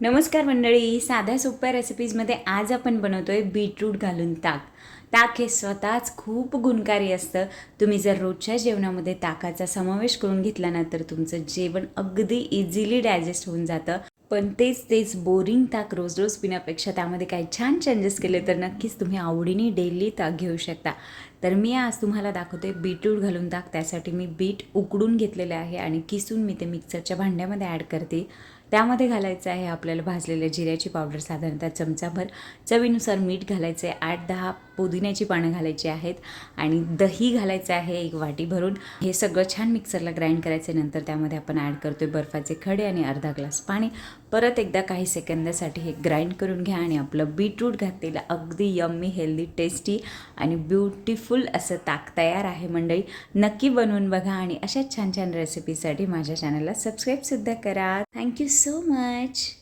नमस्कार मंडळी, साध्या सोप्या रेसिपीजमध्ये आज आपण बनवतोय बीटरूट घालून ताक. ताक हे स्वतःच खूप गुणकारी असतं. तुम्ही जर रोजच्या जेवणामध्ये ताकाचा समावेश करून घेतला ना तर तुमचं जेवण अगदी इझिली डायजेस्ट होऊन जातं. पण तेच बोरिंग ताक रोज रोज पिण्यापेक्षा त्यामध्ये काही छान चेंजेस केले तर नक्कीच तुम्ही आवडीने डेली ताक घेऊ शकता. तर मी आज तुम्हाला दाखवते बीटरूट घालून ताक. त्यासाठी मी बीट उकडून घेतलेले आहे आणि किसून मी ते मिक्सरच्या भांड्यामध्ये ॲड करते. त्यामध्ये घालायचं आहे आपल्याला भाजलेल्या जिऱ्याची पावडर साधारणतः चमचाभर, चवीनुसार मीठ घालायचं आहे, 8-10 पुदिन्याची पानं घालायची आहेत आणि दही घालायचं आहे 1 वाटी भरून. हे सगळं छान मिक्सरला ग्राइंड करायचं. नंतर त्यामध्ये आपण ॲड करतोय बर्फाचे खडे आणि अर्धा ग्लास पाणी. परत एकदा काही सेकंदासाठी हे ग्राइंड करून घ्या आणि आपलं बीटरूट घातलेलं अगदी यम्मी, हेल्दी, टेस्टी आणि ब्युटिफुल असं ताक तयार आहे मंडळी. नक्की बनवून बघा आणि अशाच छान छान रेसिपीसाठी माझ्या चॅनलला सबस्क्राईबसुद्धा करा. Thank you so much.